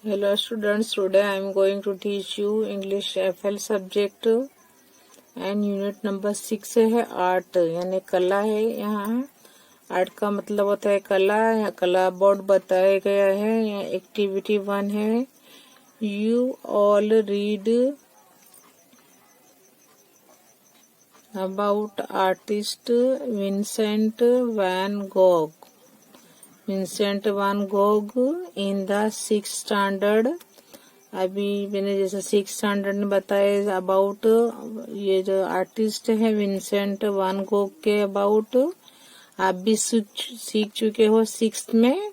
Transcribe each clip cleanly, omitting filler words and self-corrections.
Hello students, today I am going to teach you English FL subject and unit number 6 है art यानी कला है। यहाँ art का मतलब होता है कला। यहाँ कला बोर्ड बताया गया है। यहाँ एक्टिविटी 1 है। You all read about artist Vincent van Gogh. Vincent van Gogh in the 6th standard. अभी मैंने जैसे 6th स्टैंडर्ड में बताया अबाउट ये जो आर्टिस्ट है विंसेंट वैन गॉग के अबाउट आप भी सीख चुके हो 6th में।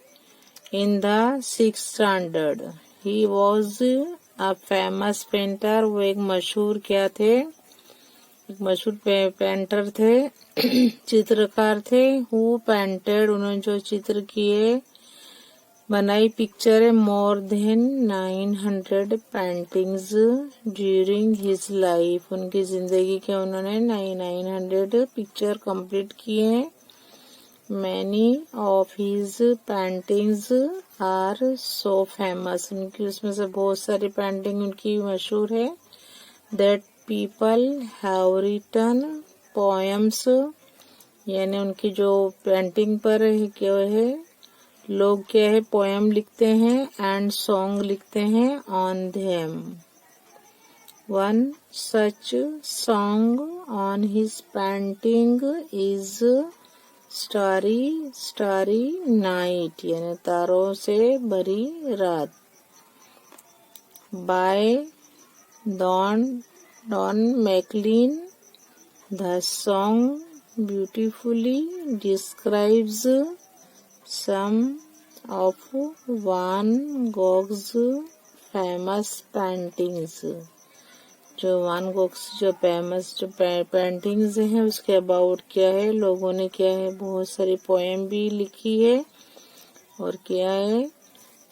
इन the 6th standard he was a famous painter. वो एक मशहूर क्या थे, एक मशहूर पेंटर थे चित्रकार थे। हु पेंटेड उन्होंने जो चित्र किए बनाई पिक्चर है more than 900 paintings during his life. उनकी जिंदगी के उन्होंने 900 पिक्चर कंप्लीट किए हैं। Many of his paintings are so famous. उनकी उसमें से बहुत सारी पेंटिंग उनकी मशहूर है। That people have written poems यानी उनकी जो पेंटिंग पर क्या है लोग क्या है पोएम लिखते हैं एंड सॉन्ग लिखते हैं on them. One such song on his painting is starry starry night यानी तारों से भरी रात। By Don McLean. The song beautifully describes some of Van Gogh's famous paintings। जो वान गोग्स जो फेमस जो पेंटिंग्स हैं उसके अबाउट क्या है, लोगों ने क्या है बहुत सारी पोएम भी लिखी है और क्या है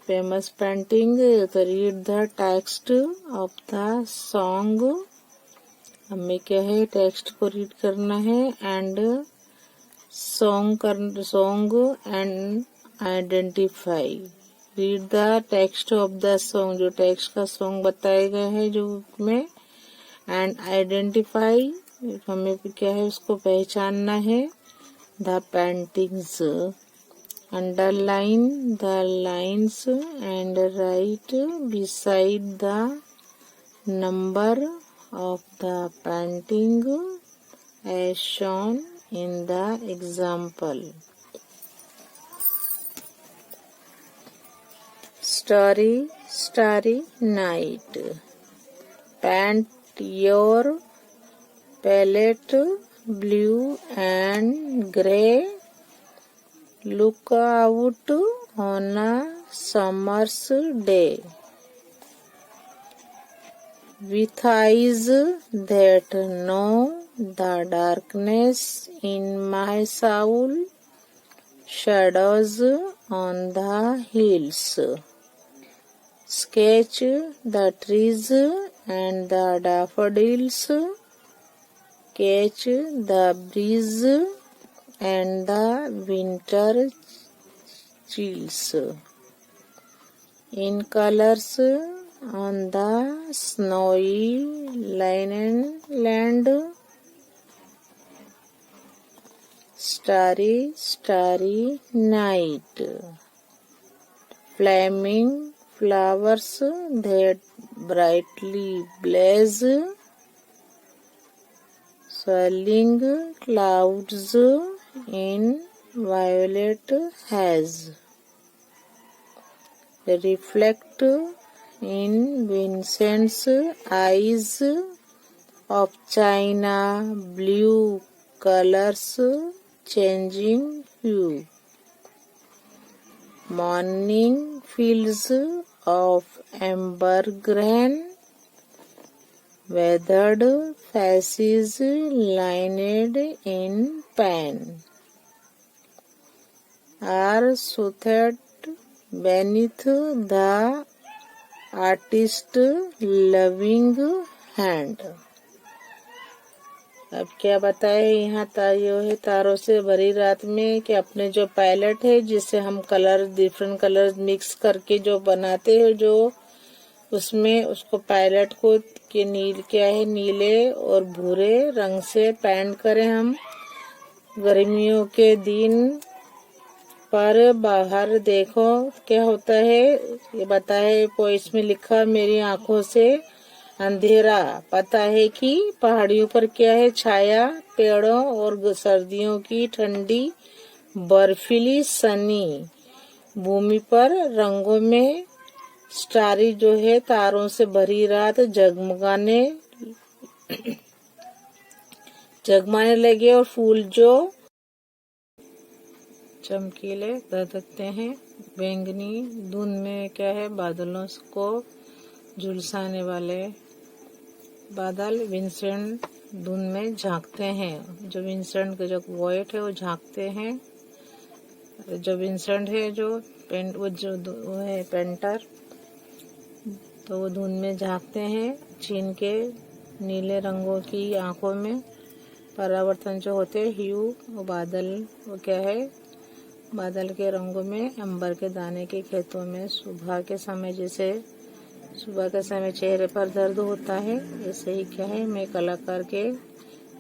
फेमस पेंटिंग। तो read the text of the song. हमें क्या है टेक्स्ट को रीड करना है and song and identify. Read the text of the song जो टेक्स्ट का सॉन्ग बताया गया है जो में एंड आइडेंटिफाई हमें क्या है उसको पहचानना है। The paintings. Underline the lines and write beside the number of the painting as shown in the example। Starry starry night, paint your palette blue and grey, look out on a summer's day, with eyes that know the darkness in my soul, shadows on the hills, sketch the trees and the daffodils, catch the breeze and the winter chills, in colors on the snowy land, starry starry night, flaming flowers that brightly blaze, swirling clouds in violet haze, reflect in Vincent's eyes of china blue colors changing hue, morning fields of amber green, weathered faces lined in pain, are soothed beneath the artist's loving hand। अब क्या बताए यहाँ यो है तारों से भरी रात में कि अपने जो पैलेट है जिससे हम कलर डिफरेंट कलर मिक्स करके जो बनाते हैं जो उसमें उसको पैलेट को के क्या है नीले और भूरे रंग से पेंट करें हम। गर्मियों के दिन पर बाहर देखो क्या होता है ये बताए पोइस में लिखा, मेरी आंखों से अंधेरा। पता है कि पहाड़ियों पर क्या है, छाया पेड़ों और सर्दियों की ठंडी बर्फीली सनी भूमि पर रंगों में स्टारी जो है तारों से भरी रात जगमाने लगे और फूल जो चमकीले धधकते हैं। बैंगनी धुंध में क्या है, बादलों को झुलसाने वाले बादल विंसेंट धुंध में झांकते हैं। जो विंसेंट का जो वॉइट है वो झांकते हैं। जो विंसेंट है जो वो है पेंटर, तो वो धुंध में झांकते हैं। चीन के नीले रंगों की आंखों में परावर्तन जो होते हैं ह्यू, वो बादल वो क्या है, बादल के रंगों में अंबर के दाने के खेतों में सुबह के समय जैसे सुबह के समय चेहरे पर दर्द होता है, ऐसे ही क्या है मैं कलाकार के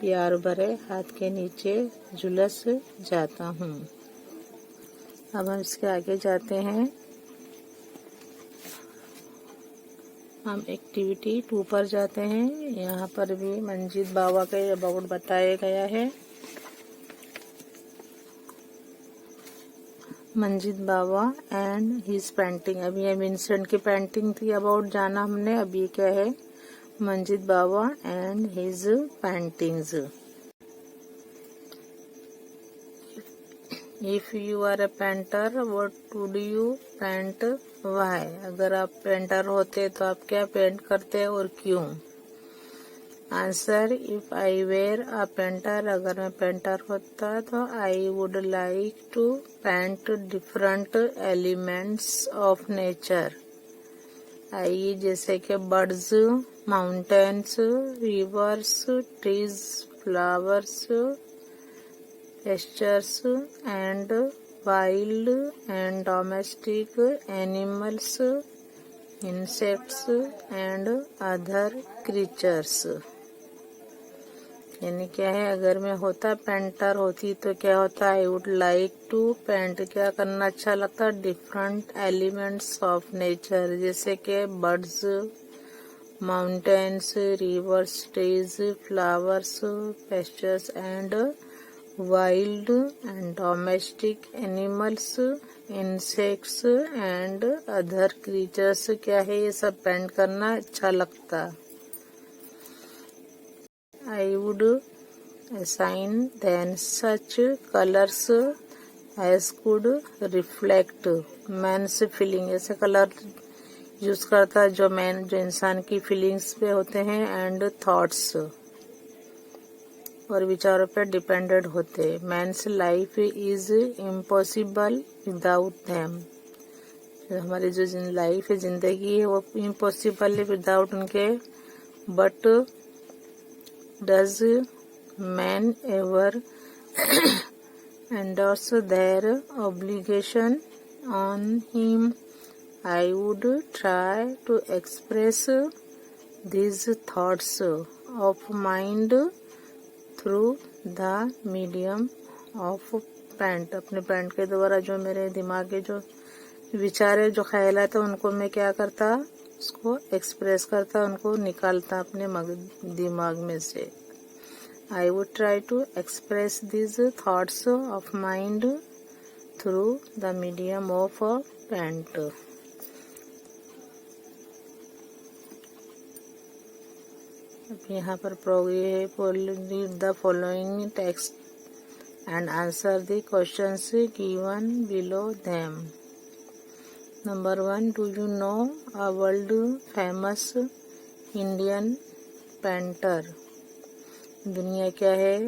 प्यार भरे हाथ के नीचे झुलस जाता हूँ। अब हम इसके आगे जाते हैं। हम एक्टिविटी 2 पर जाते हैं। यहाँ पर भी मंजीत बावा के अबाउट बताया गया है। Manjeet Bawa and his painting. अभी ये विंसेंट की पेंटिंग थी अबाउट जाना हमने, अभी क्या है Manjeet Bawa and his paintings. If you are a painter what would you paint, why. अगर आप पेंटर होते तो आप क्या पेंट करते और क्यों। Answer, if I were a painter, अगर मैं पेंटर होता तो I would like to paint different elements of nature. I जैसे कि birds, mountains, rivers, trees, flowers, pastures and wild and domestic animals, insects and other creatures. यानी क्या है, अगर मैं होता पेंटर होती तो क्या होता, I would like to paint, क्या करना अच्छा लगता, डिफरेंट एलिमेंट्स ऑफ नेचर, जैसे कि birds, mountains, rivers, trees, flowers, pastures and wild and domestic animals, insects and other creatures. क्या है ये सब पेंट करना अच्छा लगता। I would assign then such colors as could reflect man's feeling। ऐसे कलर यूज करता है जो इंसान की फीलिंग्स पे होते हैं एंड थॉट्स और विचारों पे डिपेंडेंट होते हैं। Men's life is impossible without them. हमारी जो लाइफ है, जिंदगी है, वो इम्पॉसिबल है विदाउट उनके। But does man ever endorse their obligation on him? I would try to express these thoughts of mind through the medium of paint. अपने paint के द्वारा जो मेरे दिमाग के जो विचार है, जो ख्यालात है, उनको मैं क्या करता, उसको एक्सप्रेस करता, उनको निकालता अपने दिमाग में से। I would try to express this thoughts of mind through the medium of paint. यहाँ पर read the following text and answer the questions given below them. Number 1, do you know a world famous Indian painter? दुनिया क्या है,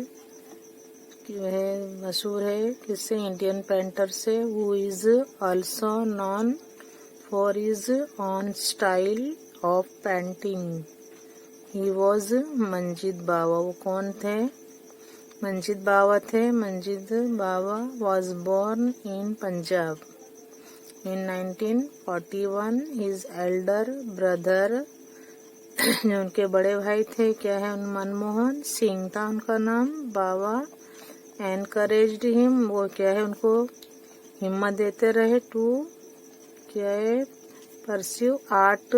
मशहूर है किससे, Indian painter से। Who is also known for his own style of painting. He was Manjeet Bawa. वो कौन थे, मंजीत बावा थे. मंजीत बावा was born in Punjab in 1941. His elder brother जो उनके बड़े भाई थे क्या है, मनमोहन सिंह था उनका नाम. बाबा एनकरेज्ड हिम, वो क्या है उनको हिम्मत देते रहे. टू क्या है, परस्यू आर्ट,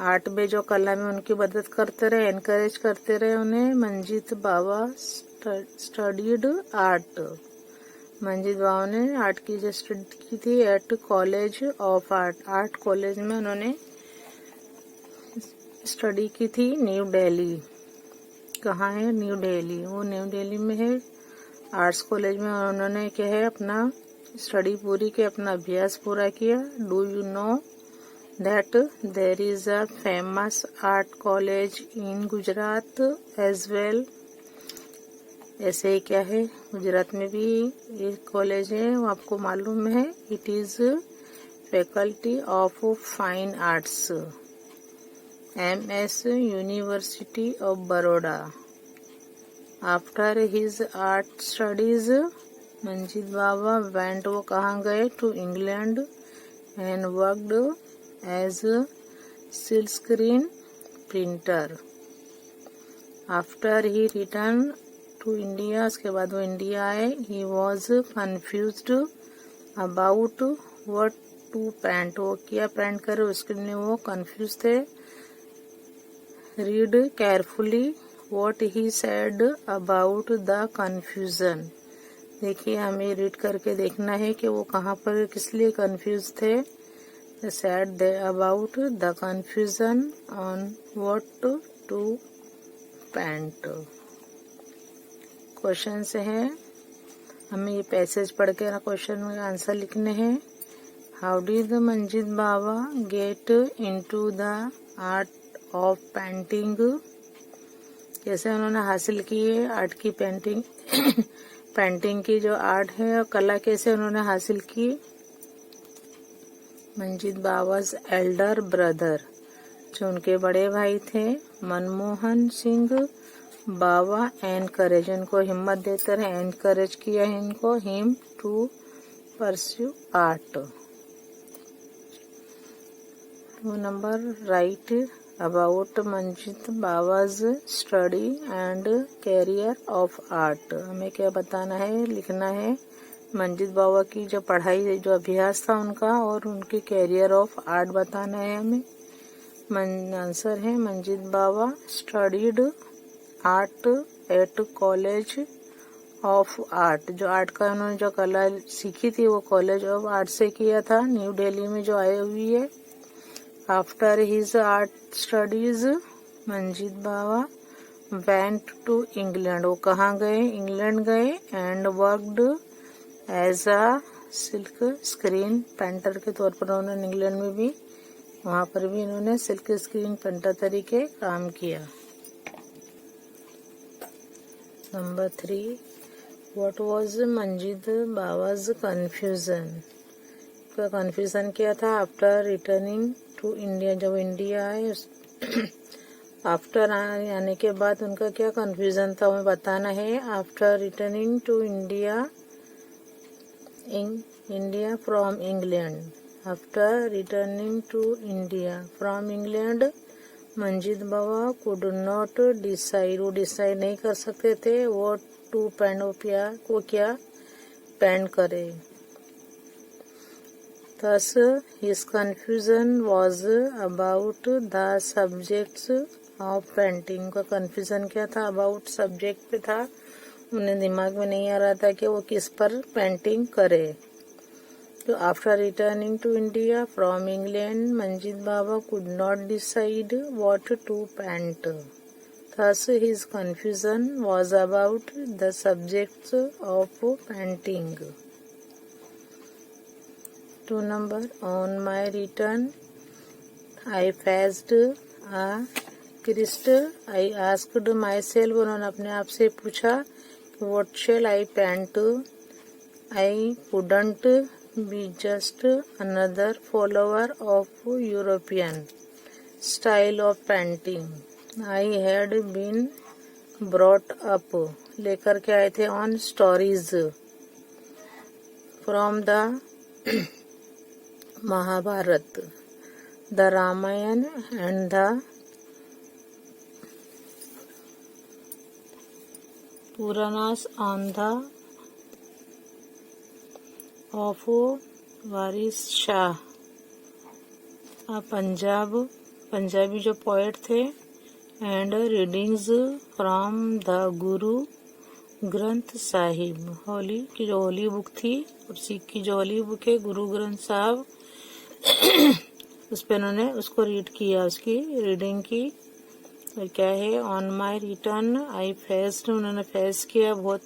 आर्ट में जो कला में उनकी मदद करते रहे, एनकरेज करते रहे उन्हें. Manjeet Bawa studied art. मंजीत बावा ने आर्ट की जो स्टडी की थी eight college of art, art college में उन्होंने स्टडी की थी. न्यू दिल्ली, कहाँ है, न्यू दिल्ली, वो न्यू दिल्ली में है. आर्ट्स कॉलेज में उन्होंने क्या है अपना स्टडी पूरी की, अपना अभ्यास पूरा किया. Do you know that there is a famous art college in Gujarat as well. ऐसे ही क्या है, गुजरात में भी एक कॉलेज है, वो आपको मालूम है. It is faculty of fine arts, MS University of Baroda. After his art studies, Manjeet Baba went, वो कहाँ गए, to England and worked as a silkscreen printer. After he returned to India, उसके बाद वो इंडिया आए. He was confused about what to paint, वो क्या paint करे उसके लिए वो कंफ्यूज थे. Read carefully what he said about the confusion. देखिए हमें रीड करके देखना है कि वो कहाँ पर किस लिए कंफ्यूज थे. said about the confusion on what to paint. Question से है, हमें ये पैसेज पढ़ के ना क्वेश्चन में आंसर लिखने हैं. How did Manjeet Baba get into the art of painting, कैसे उन्होंने हासिल की है आर्ट की पेंटिंग पेंटिंग की जो आर्ट है और कला कैसे उन्होंने हासिल की. मंजीत बावाज एल्डर ब्रदर, जो उनके बड़े भाई थे, मनमोहन सिंह बावा एनकरेज, उनको हिम्मत देते रहे, एनकरेज किया है इनको, him to pursue art. 2 number right about Manjeet Bawa's study and career of art. हमें क्या बताना है, लिखना है मंजीत बावा की जो पढ़ाई जो अभ्यास था उनका और उनके कैरियर ऑफ आर्ट बताना है हमें. आंसर है Manjeet Bawa studied art at college of art, जो आर्ट का उन्होंने जो कला सीखी थी वो कॉलेज ऑफ आर्ट से किया था, न्यू दिल्ली में जो आई हुई है. After his art studies Manjit Bawa went to England, वो कहाँ गए, इंग्लैंड गए. And worked as a silk screen painter के तौर पर उन्होंने इंग्लैंड में भी, वहाँ पर भी इन्होंने सिल्क स्क्रीन पेंटर तरीके काम किया. Number 3, what was Manjeet Bawa's confusion, का कंफ्यूजन क्या था. आफ्टर रिटर्निंग टू इंडिया, जब इंडिया आए आफ्टर आने के बाद उनका क्या कंफ्यूजन था हमें बताना है. After returning to India from England, after returning to India from England Manjit Bawa could not decide, वो डिसाइड नहीं कर सकते थे व्हाट टू पेंट, वो क्या पेंट करे. Thus, his confusion was about the subjects of painting. का confusion क्या था, about subject पे था, उन्हें दिमाग में नहीं आ रहा था कि वो किस पर पेंटिंग करे. तो after returning to India from England, Manjeet Baba could not decide what to paint. Thus, his confusion was about the subjects of painting. 2 number, on my return I faced a quest. I asked myself, उन्होंने अपने आप से पूछा what shall I paint. I couldn't be just another follower of European style of painting. I had been brought up लेकर के आए थे on stories from the Mahabharata, the Ramayana and the Puranas on the of Waris Shah, Punjabi जो poet थे, and readings from the Guru Granth Sahib, Holi की जो Holi book थी और सिख की जो होली बुक है गुरु ग्रंथ साहब, उस पे उन्होंने उसको रीड किया, उसकी रीडिंग की। और क्या है, on my return I faced, उन्होंने फेस किया, बहुत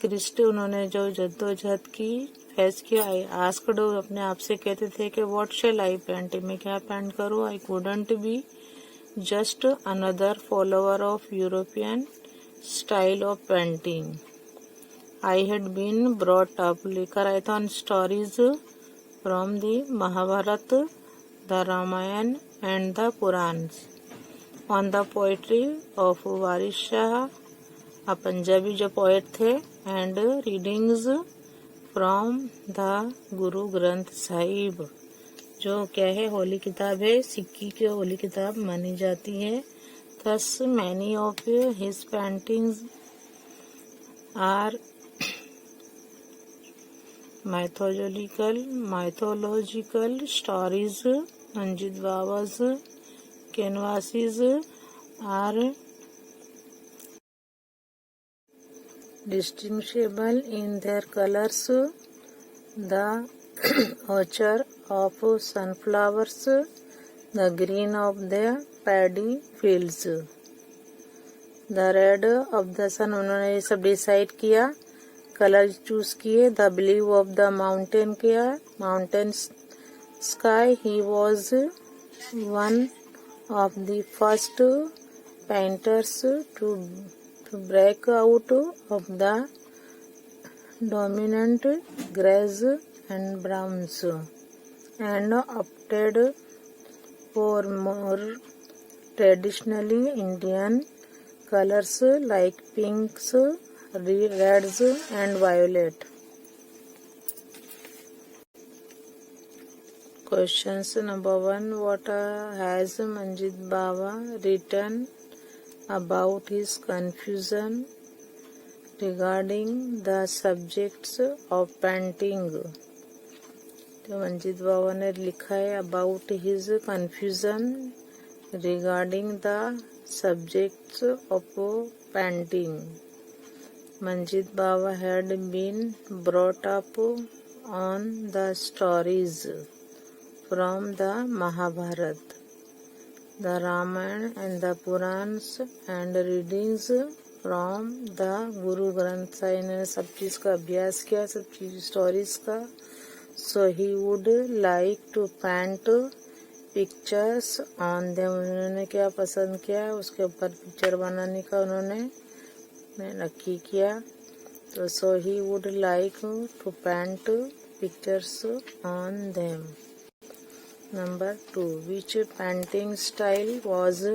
क्रिस्ट उन्होंने जो जद्दोजहद की फेस किया। आई आस्क्ड, अपने आप से कहते थे कि व्हाट शैल आई पेंट, मैं क्या पेंट करूं। I couldn't be just another follower of European style of painting, I had been brought up, लेकर आया था on stories from the Mahabharata, the Ramayana and the Puranas, on the poetry of Waris Shah, Punjabi जो poet थे, and readings from the Guru Granth Sahib, जो क्या है होली किताब है, सिक्की की होली किताब मानी जाती है। Thus many of his paintings are mythological stories, Manjit Baba's canvases are distinguishable in their colors, the ochre of sunflowers, the green of the paddy fields, the red of the sun, उन्होंने ये सब decide किया, colour choose किए, the blue of the mountain किया, mountain sky, he was one of the first painters to break out of the dominant greys and browns and opted for more traditionally Indian colors like pinks, reds and violet. Questions number 1. What has Manjit Baba written about his confusion regarding the subjects of painting? तो मंजीत बाबा ने लिखा है about his confusion regarding the subjects of painting. Manjit Baba had been brought up on the stories from the Mahabharata, the Ramayana and the Purans and readings from the Guru Granth Sahib. इन्होंने सब चीज़ का अभ्यास किया, सब चीज़ stories का. So he would like to paint pictures on them. उन्होंने क्या पसंद किया, उसके ऊपर पिक्चर बनाने का उन्होंने नक्की किया. तो so he would like to paint pictures on them. Number 2. Which painting style was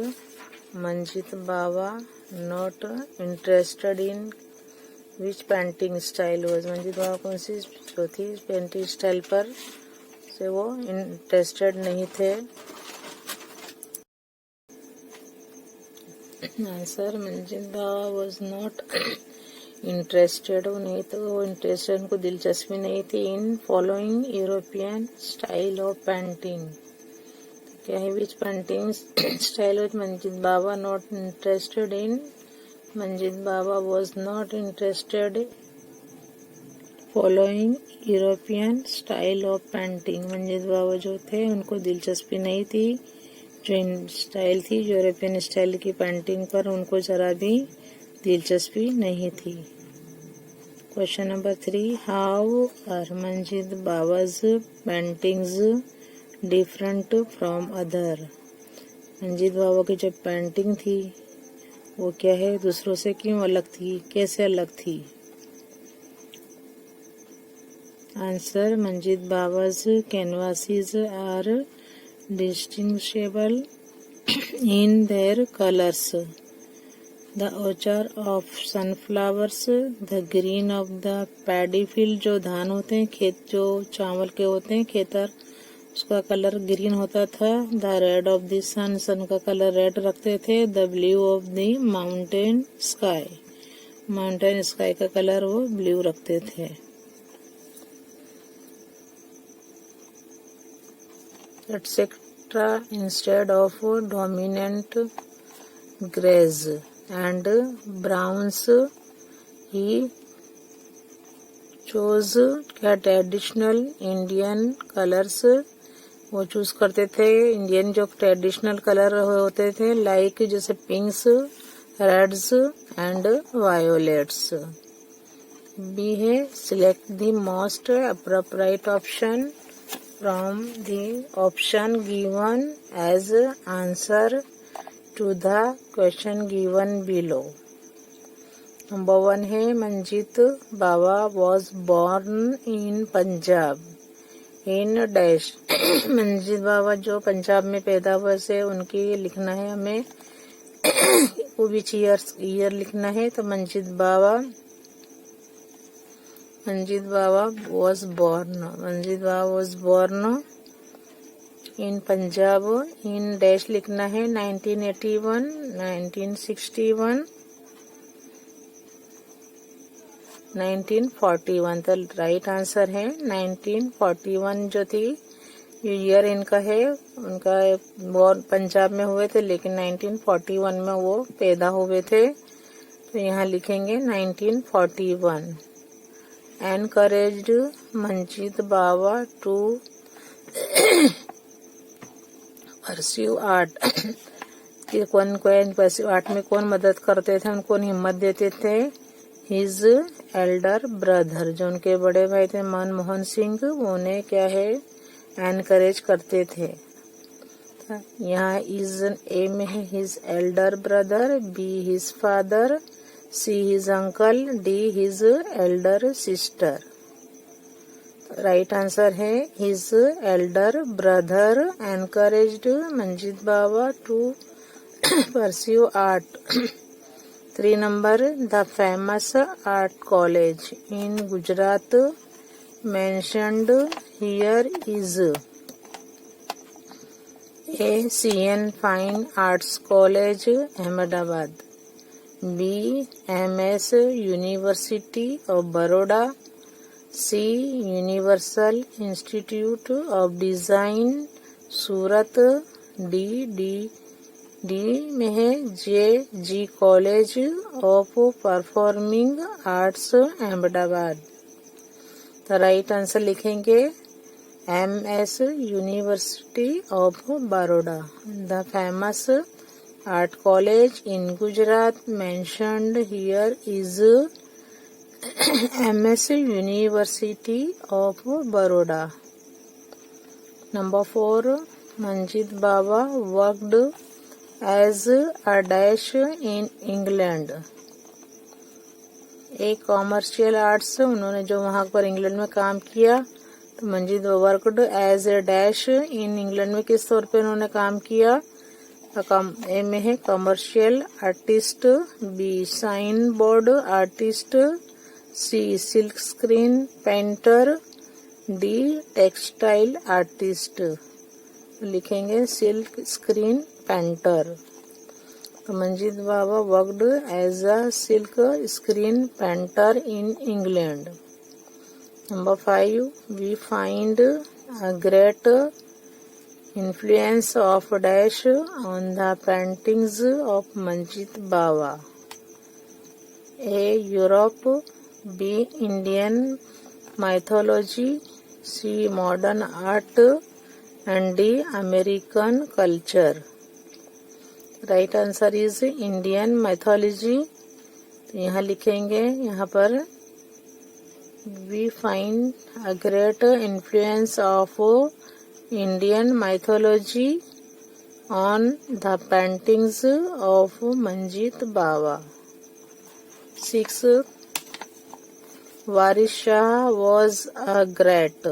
Manjit Baba not interested in? Which painting style was Manjit Baba कौन सी जो थी पेंटिंग स्टाइल पर से वो इंटरेस्टेड नहीं थे? Answer, Manjit Baba was not interested, नहीं तो वो इंटरेस्टेड, उनको दिलचस्पी नहीं थी in following European style of painting. क्या है which painting style of Manjit Baba not interested in? Manjit Baba was not interested following European style of painting. Manjit Baba जो थे उनको दिलचस्पी नहीं थी जो स्टाइल थी यूरोपियन स्टाइल की पेंटिंग पर, उनको जरा भी दिलचस्पी नहीं थी. Question number 3. How are Manjit Baba's paintings different from other? Manjit Baba की जो पेंटिंग थी वो क्या है, दूसरों से क्यों अलग थी, कैसे अलग थी? Answer, Manjit Baba's canvases are distinguishable in their colors. The orchard of sunflowers, the green of the paddy field, जो धान होते हैं खेत, जो चावल के होते हैं खेतर, उसका कलर ग्रीन होता था। The red of the sun, sun का कलर रेड रखते थे। The blue of the mountain sky, mountain sky का कलर वो ब्लू रखते थे। Etcetera instead of dominant greys and browns ही चूज, क्या ट्रेडिशनल इंडियन कलर्स वो चूज करते थे। इंडियन जो ट्रेडिशनल कलर होते थे, लाइक जैसे pinks, reds and violets. B है select the most appropriate option from the option given as answer to the question given below. Number 1 है Manjeet Bawa was born in Punjab in dash. Manjeet Bawa जो पंजाब में पैदा हुए से उनकी लिखना है हमें, विच ईयर लिखना है। तो Manjeet Bawa was born in Punjab in dash लिखना है 1981, 1961, 1941। तो राइट आंसर है 1941 जो थी ईयर इनका है, उनका पंजाब में हुए थे लेकिन 1941 में वो पैदा हुए थे। तो यहाँ लिखेंगे 1941। Encouraged Manjeet Bawa to pursue art, कि कौन परस्यू आर्ट में कौन मदद करते थे, उनको हिम्मत देते थे। हिज एल्डर ब्रदर, जो उनके बड़े भाई थे मनमोहन सिंह, उन्हें क्या है एनकरेज करते थे। यहाँ इज ए में है his elder brother, B his father, C his uncle, D his elder sister. Right answer है his elder brother encouraged Manjeet Bawa to pursue art. 3 number the famous art college in Gujarat mentioned here is A CN fine arts college Ahmedabad, B MS university of Baroda, C universal institute of design Surat, D में है JG college of performing arts Ahmedabad. तो right answer लिखेंगे MS university of Baroda. The famous art college in Gujarat mentioned here is MS university of Baroda. Number 4 Manjit Bawa worked as a dash in England, एक commercial arts, उन्होंने जो वहां पर England में काम किया। तो Manjit worked as a dash in England में किस तौर पे उन्होंने काम किया। ए में है commercial artist, B sign board artist, C silk screen painter, D textile artist. लिखेंगे सिल्क स्क्रीन पेंटर। तो Manjeet Bawa worked as a silk screen painter in England. Number 5 we find a great influence of dash on the paintings of Manjit Bawa. A. Europe, B. Indian mythology, C. modern art, and D. American culture. Right answer is Indian mythology. तो यहाँ लिखेंगे, यहाँ पर we find a great influence of Indian mythology on the paintings of Manjit Bawa. 6 Waris Shah was a great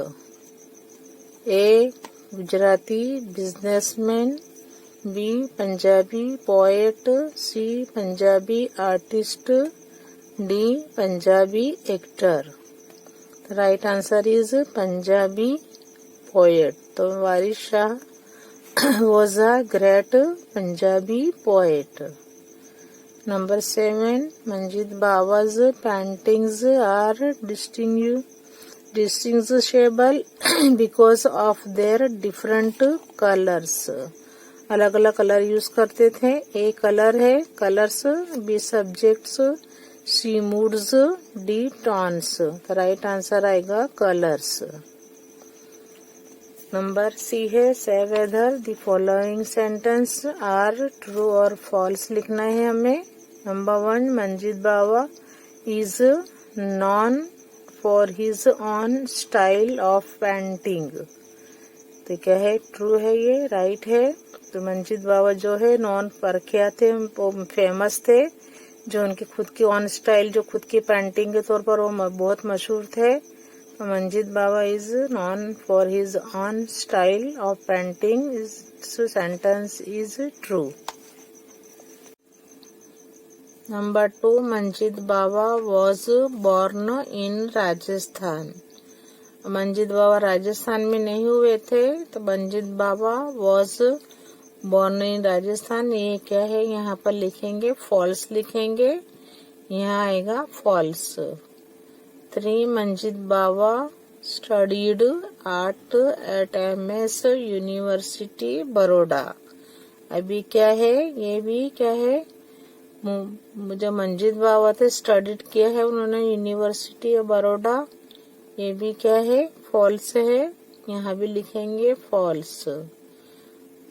A. Gujarati businessman, B Punjabi poet, C Punjabi artist, D Punjabi actor. Right answer is Punjabi poet. तो Waris Shah was a great Punjabi poet. Number 7, Manjit Bawa's paintings are distinguishable because of their different colors. अलग अलग colour use करते थे। A colour है colours, B subjects, C moods, D tones. तो right answer आएगा colours. Number C है say whether the following sentence are true और false लिखना है हमें। Number 1, Manjit Bawa is known for his own style of painting. तो क्या है, ट्रू है, ये राइट है। तो मंजीत बावा जो है नॉन प्रख्यात थे, फेमस थे, जो उनके खुद की ऑन स्टाइल, जो खुद की पेंटिंग के तौर पर वो बहुत मशहूर थे। मंजीत बावा is known for his own style of painting. This sentence is true. Number 2, Manjit Bawa was born in Rajasthan. Manjeet बाबा राजस्थान में नहीं हुए थे, तो मंजीत बाबा was born in राजस्थान। ये क्या है, यहाँ पर लिखेंगे फॉल्स लिखेंगे, यहाँ आएगा false. 3, Manjit Bawa studied art at MS University Baroda. अभी क्या है, ये भी क्या है, जो मंजीत बावा थे स्टडीड किया है उन्होंने यूनिवर्सिटी ऑफ बड़ौदा। ये भी क्या है, फॉल्स है, यहाँ भी लिखेंगे false.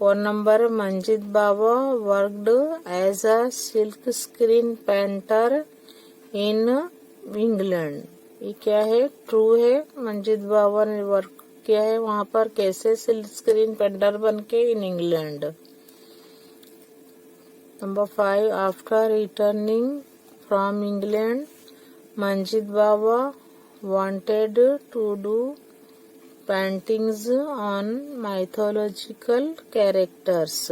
4 number, Manjit Bawa worked as a silk screen painter in England. ये क्या है, ट्रू है। मंजीत बावा ने वर्क किया है वहां पर कैसे, सिल्क स्क्रीन पेंटर बन के in England. Number 5, after returning from England Manjit Bawa wanted to do paintings on mythological characters.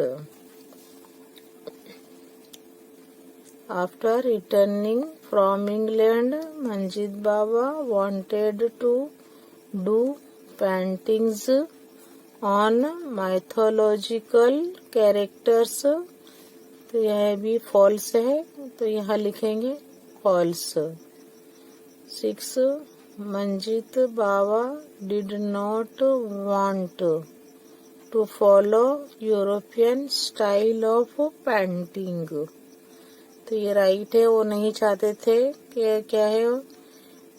After returning from England, Manjit Bawa wanted to do paintings on mythological characters. तो यह भी फॉल्स है, तो यहाँ लिखेंगे false. 6, Manjit Bawa did not want to follow European style of painting. तो ये right है, वो नहीं चाहते थे कि क्या है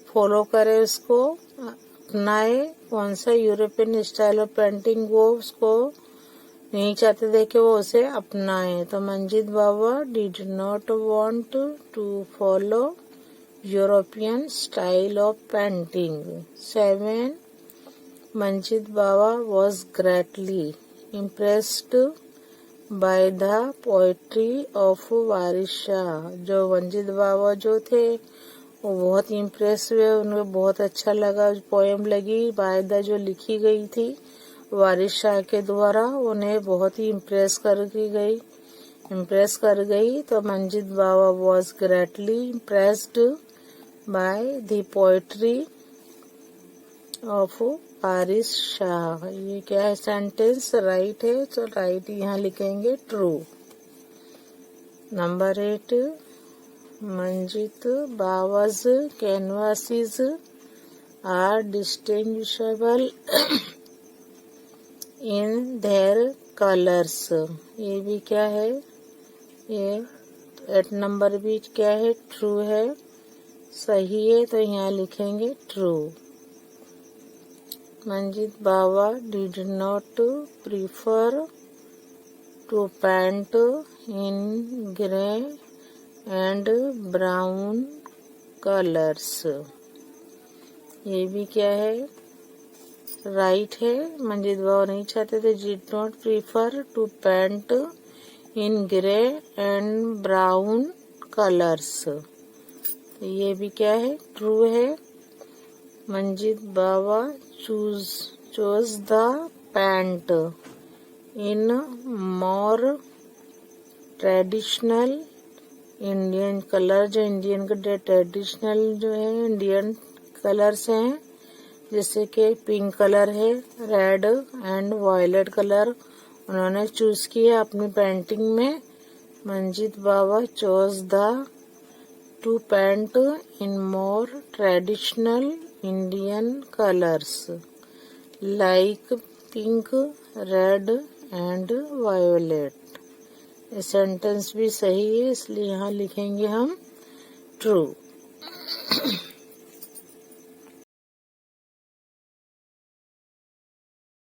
फॉलो करे, उसको अपनाए, कौन सा यूरोपियन स्टाइल ऑफ पेंटिंग, वो उसको नहीं चाहते थे कि वो उसे अपनाए। तो Manjeet Bawa did not want to follow European style of painting. 7, Manjeet Bawa was greatly impressed by the poetry of Waris Shah. जो मंजीत बावा जो थे वो बहुत इम्प्रेस हुए, उन्हें बहुत अच्छा लगा, पोएम लगी बाय द जो लिखी गई थी वारिस शाह के द्वारा, उन्हें बहुत ही इम्प्रेस कर गई। तो Manjeet Bawa was greatly impressed by the poetry of Waris Shah. ये क्या है, सेंटेंस राइट है, तो राइट यहाँ लिखेंगे true. Number 8, Manjeet Bawa's canvases are distinguishable in their colours. ये भी क्या है, ये 8 नंबर भी क्या है, ट्रू है, सही है, तो यहाँ लिखेंगे true. Manjit Bawa did not prefer to paint in grey and brown colors. ये भी क्या है, राइट है, मंजीत बावा नहीं चाहते थे, did not prefer to paint in grey and brown colors। ये भी क्या है, ट्रू है। Manjeet Bawa chose the paint in more traditional Indian colour, जो इंडियन के ट्रेडिशनल जो है इंडियन कलर्स हैं, जैसे कि पिंक कलर है, रेड एंड वायलेट कलर उन्होंने चूज किया अपनी पेंटिंग में। Manjeet Baba chose the to paint in more traditional Indian colours like pink, red and violet. ये सेंटेंस भी सही है, इसलिए यहाँ लिखेंगे हम ट्रू।